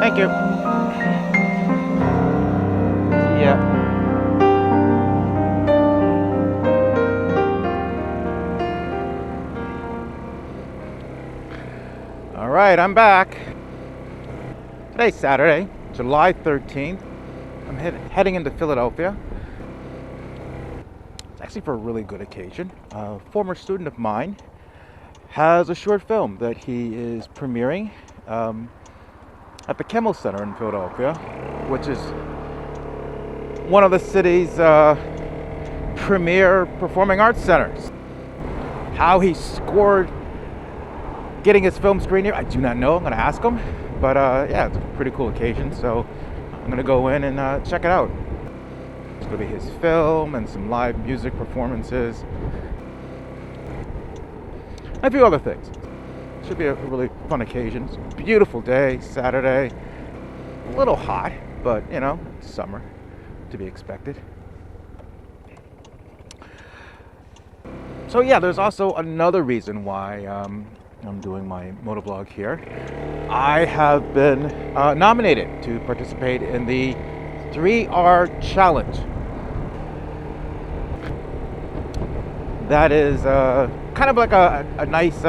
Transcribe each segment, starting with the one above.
Thank you. Yeah. All right, I'm back. Today's Saturday, July 13th. I'm heading into Philadelphia. It's actually for a really good occasion. A former student of mine has a short film that he is premiering at the Kimmel Center in Philadelphia, which is one of the city's premier performing arts centers. How he scored getting his film screened here, I do not know. I'm going to ask him. But yeah, it's a pretty cool occasion, so I'm going to go in and check it out. It's going to be his film and some live music performances. And a few other things. Should be a really fun occasion. It's a beautiful day, Saturday. A little hot, but you know, it's summer, to be expected. So yeah, there's also another reason why I'm doing my motovlog here. I have been nominated to participate in the 3R Challenge. That is kind of like a nice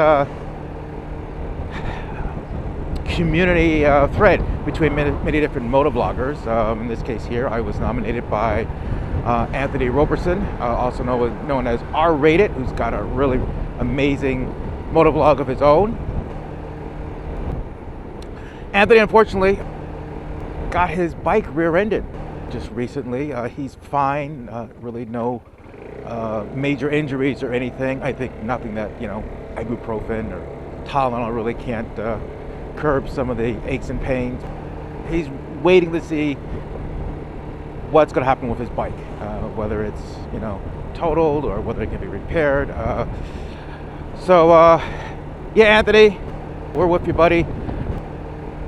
community thread between many different motovloggers. In this case here, I was nominated by Anthony Roberson, also known as R-Rated, who's got a really amazing motovlog of his own. Anthony, unfortunately, got his bike rear-ended just recently. He's fine, really no major injuries or anything. I think nothing that, you know, ibuprofen or Tylenol really can't curb some of the aches and pains. He's waiting to see what's going to happen with his bike, whether it's, you know, totaled or whether it can be repaired. So yeah, Anthony, we're with you, buddy.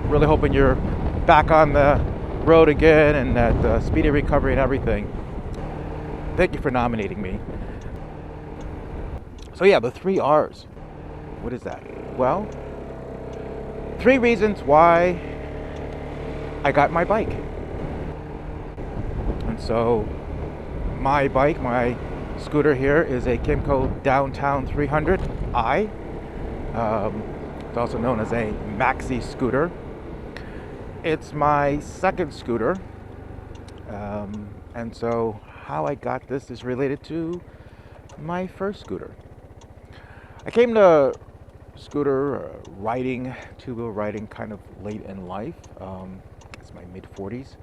Really hoping you're back on the road again and that speedy recovery and everything. Thank you for nominating me. So yeah, the 3 R's. What is that? Well, 3 reasons why I got my bike. And so my bike, my scooter here is a Kymco Downtown 300i. It's also known as a maxi-scooter. It's my second scooter. And so how I got this is related to my first scooter. I came to scooter riding, two-wheel riding, kind of late in life. It's my mid-40s.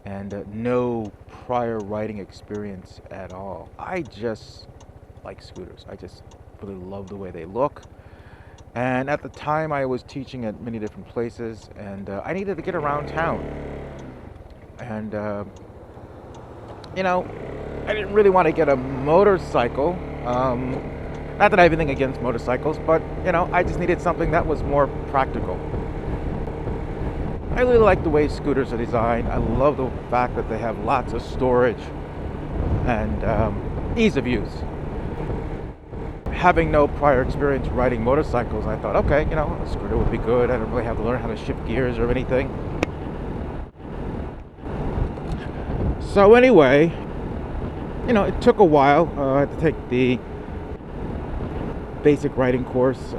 And no prior riding experience at all. I just like scooters. I just really love the way they look. And at the time I was teaching at many different places, and I needed to get around town. And you know, I didn't really want to get a motorcycle. Not that I have anything against motorcycles, but you know, I just needed something that was more practical. I really like the way scooters are designed. I love the fact that they have lots of storage and ease of use. Having no prior experience riding motorcycles, I thought, okay, you know, a scooter would be good. I don't really have to learn how to shift gears or anything. So anyway, you know, it took a while. I had to take the basic riding course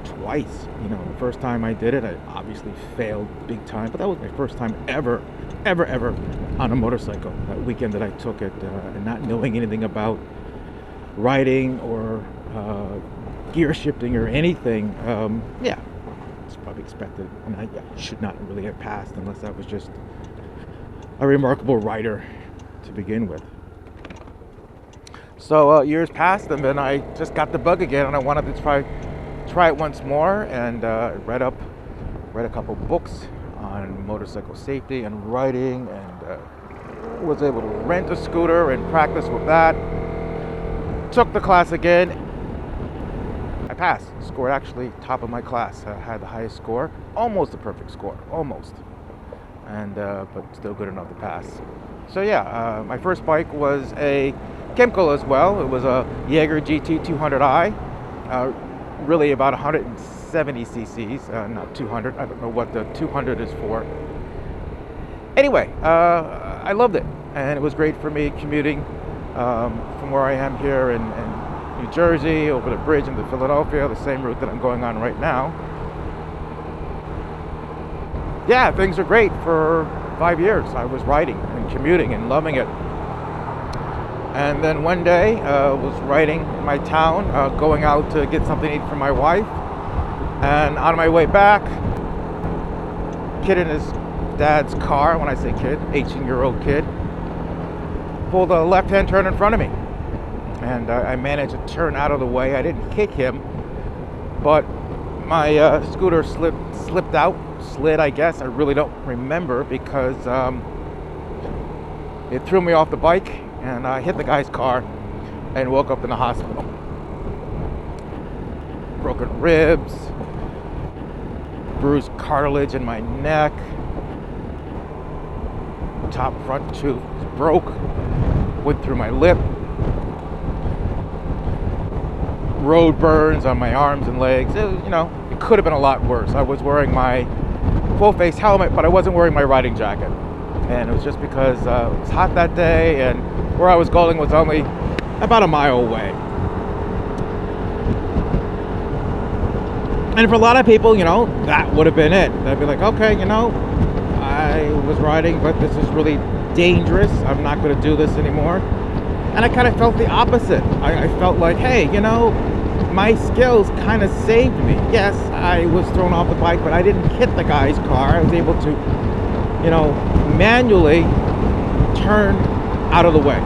twice. You know, the first time I did it, I obviously failed big time, but that was my first time ever on a motorcycle. That weekend that I took it, and not knowing anything about riding or gear shifting or anything, yeah, it's probably expected, and I should not really have passed unless I was just a remarkable rider to begin with. So years passed, and then I just got the bug again, and I wanted to try it once more, and read a couple books on motorcycle safety and riding, and was able to rent a scooter and practice with that. Took the class again. I passed. Scored actually top of my class. I had the highest score, almost a perfect score, almost, and but still good enough to pass. So yeah, my first bike was a Kymco as well. It was a Jaeger GT 200i. Really about 160 170 cc's, not 200. I don't know what the 200 is for. Anyway, I loved it, and it was great for me commuting from where I am here in New Jersey over the bridge into Philadelphia, the same route that I'm going on right now. Yeah, things are great. For 5 years I was riding and commuting and loving it. And then one day was riding in my town, going out to get something to eat for my wife, and on my way back, kid in his dad's car, when I say kid, 18-year-old kid, pulled a left-hand turn in front of me, and I managed to turn out of the way. I didn't hit him, but my scooter slid, I guess. I really don't remember, because it threw me off the bike, and I hit the guy's car and woke up in the hospital. Broken ribs, bruised cartilage in my neck, top front tooth broke, went through my lip, road burns on my arms and legs. It could have been a lot worse. I was wearing my full face helmet, but I wasn't wearing my riding jacket, and it was just because it was hot that day, and where I was going was only about a mile away. And for a lot of people, that would have been it. They'd be like, okay, I was riding, but this is really dangerous. I'm not going to do this anymore. And I kind of felt the opposite. I felt like, hey, my skills kind of saved me. Yes, I was thrown off the bike, but I didn't hit the guy's car. I was able to, manually turn out of the way.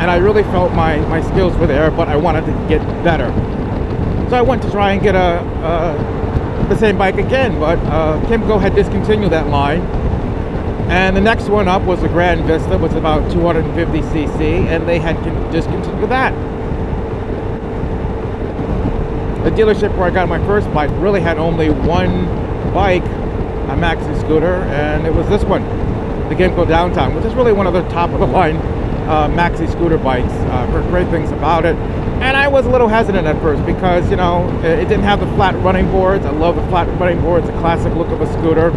And I really felt my skills were there, but I wanted to get better. So I went to try and get the same bike again, but Kimco had discontinued that line. And the next one up was the Grand Vista, which was about 250 cc, and they had discontinued that. The dealership where I got my first bike really had only one bike, a maxi-scooter, and it was this one, the Kimco Downtown, which is really one of the top-of-the-line maxi-scooter bikes. Heard great things about it. And I was a little hesitant at first because, it didn't have the flat running boards. I love the flat running boards, the classic look of a scooter.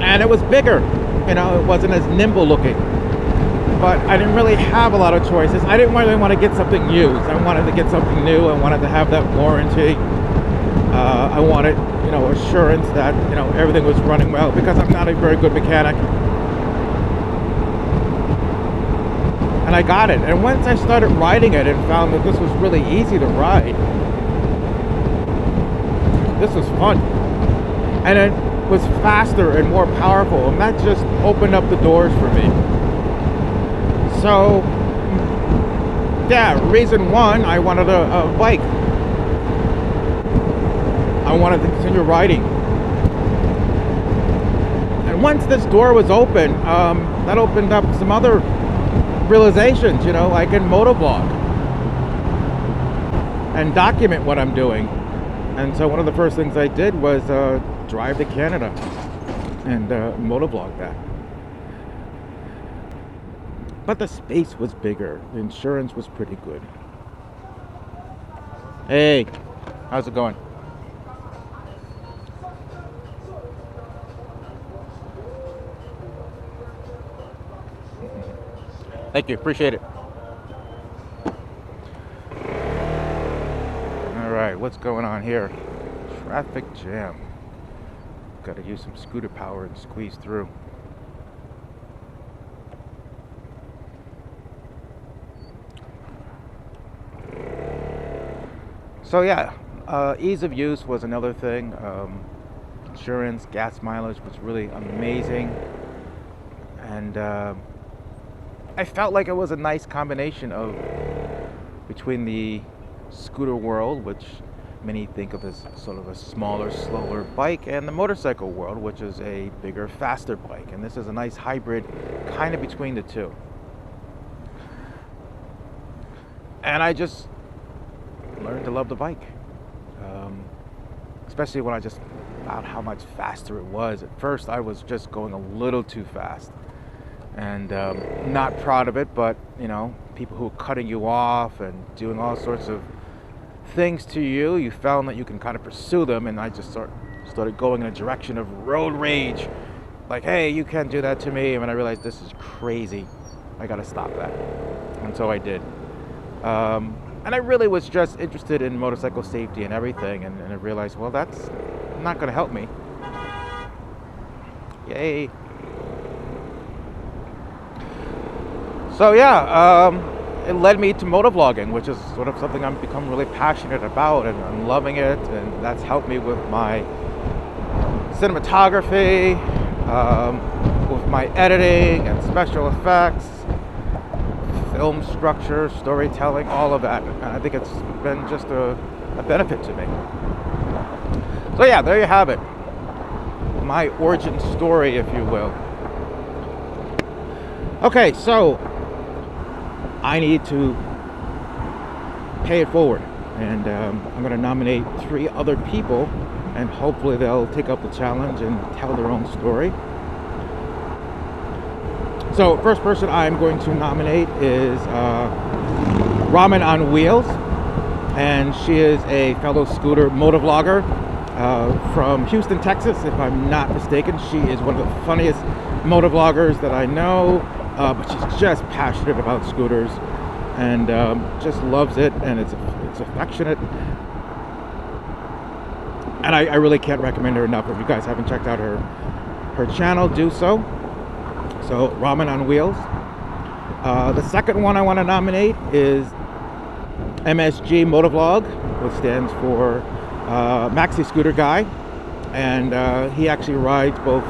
And it was bigger, it wasn't as nimble looking. But I didn't really have a lot of choices. I didn't really want to get something used. I wanted to get something new. I wanted to have that warranty. I wanted, assurance that, everything was running well, because I'm not a very good mechanic. And I got it. And once I started riding it and found that this was really easy to ride, this was fun. And it was faster and more powerful, and that just opened up the doors for me. So, yeah, reason one, I wanted a bike. I wanted to continue riding. And once this door was open, that opened up some other realizations. I can motovlog and document what I'm doing. And so one of the first things I did was drive to Canada and motovlog that. But the space was bigger. The insurance was pretty good. Hey, how's it going? Thank you, appreciate it. All right, what's going on here? Traffic jam. Got to use some scooter power and squeeze through. So yeah, ease of use was another thing. Insurance, gas mileage was really amazing. And I felt like it was a nice combination of between the scooter world, which many think of as sort of a smaller, slower bike, and the motorcycle world, which is a bigger, faster bike. And this is a nice hybrid kind of between the two. And I just learned to love the bike, especially when I just found how much faster it was. At first I was just going a little too fast, and not proud of it, but people who were cutting you off and doing all sorts of things to you, you found that you can kind of pursue them, and I just started going in a direction of road rage. Like, hey, you can't do that to me. And I realized this is crazy. I gotta stop that. And so I did. And I really was just interested in motorcycle safety and everything, and I realized, well, that's not gonna help me. Yay. So yeah, it led me to motovlogging, which is sort of something I've become really passionate about, and I'm loving it, and that's helped me with my cinematography, with my editing and special effects, film structure, storytelling, all of that. And I think it's been just a benefit to me. So yeah, there you have it. My origin story, if you will. Okay, so I need to pay it forward, and I'm going to nominate 3 other people, and hopefully they'll take up the challenge and tell their own story. So first person I'm going to nominate is Ramen on Wheels, and she is a fellow scooter motovlogger from Houston, Texas, if I'm not mistaken. She is one of the funniest motovloggers that I know. But she's just passionate about scooters, and just loves it, and it's affectionate, and I really can't recommend her enough. If you guys haven't checked out her channel, do so. So Ramen on Wheels. The second one I want to nominate is MSG Motovlog, which stands for maxi-scooter guy, and he actually rides both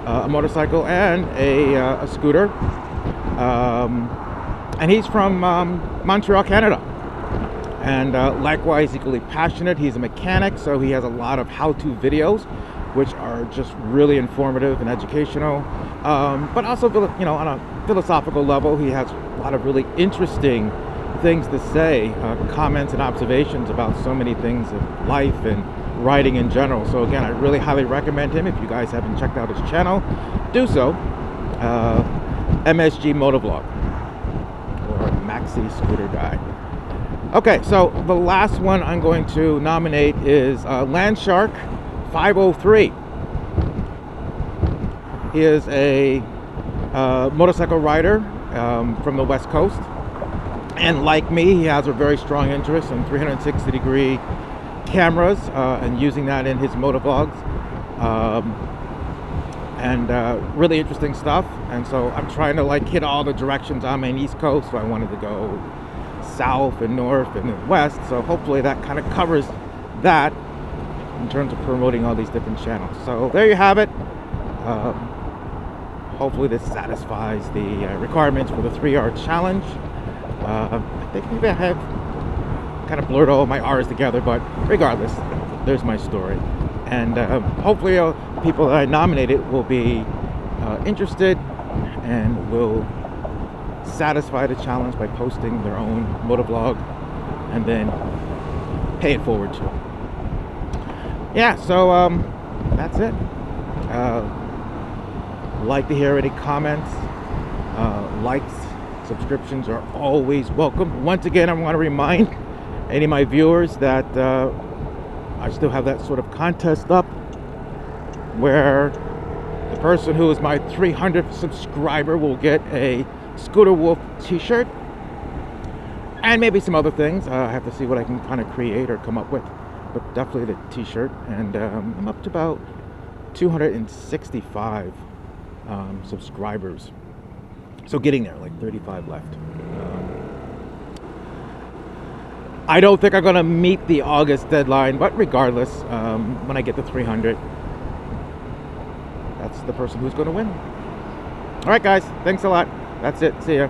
a motorcycle and a scooter. And he's from Montreal, Canada, and likewise equally passionate. He's a mechanic, so he has a lot of how-to videos, which are just really informative and educational, but also, you know, on a philosophical level, he has a lot of really interesting things to say, comments and observations about so many things of life and riding in general. So again, I really highly recommend him. If you guys haven't checked out his channel, do so. MSG Motovlog, or maxi-scooter guy. Okay, so the last one I'm going to nominate is Landshark 503. He is a motorcycle rider from the West Coast, and like me, he has a very strong interest in 360-degree cameras and using that in his motovlogs. And really interesting stuff, and so I'm trying to like hit all the directions. I'm in East Coast, so I wanted to go south and north and west, so hopefully that kind of covers that in terms of promoting all these different channels. So there you have it. Hopefully this satisfies the requirements for the 3R challenge. I think maybe I have kind of blurred all my R's together, but regardless, there's my story. And hopefully people that I nominated will be interested and will satisfy the challenge by posting their own motovlog and then pay it forward to. Yeah, so that's it. Like to hear any comments. Likes, subscriptions are always welcome. Once again, I want to remind any of my viewers that I still have that sort of contest up where the person who is my 300th subscriber will get a Scooterwolf t-shirt and maybe some other things. I have to see what I can kind of create or come up with, but definitely the t-shirt. And I'm up to about 265 subscribers, so getting there, like 35 left. I don't think I'm gonna meet the August deadline, but regardless, when I get to 300, that's the person who's gonna win. All right, guys, thanks a lot. That's it. See ya.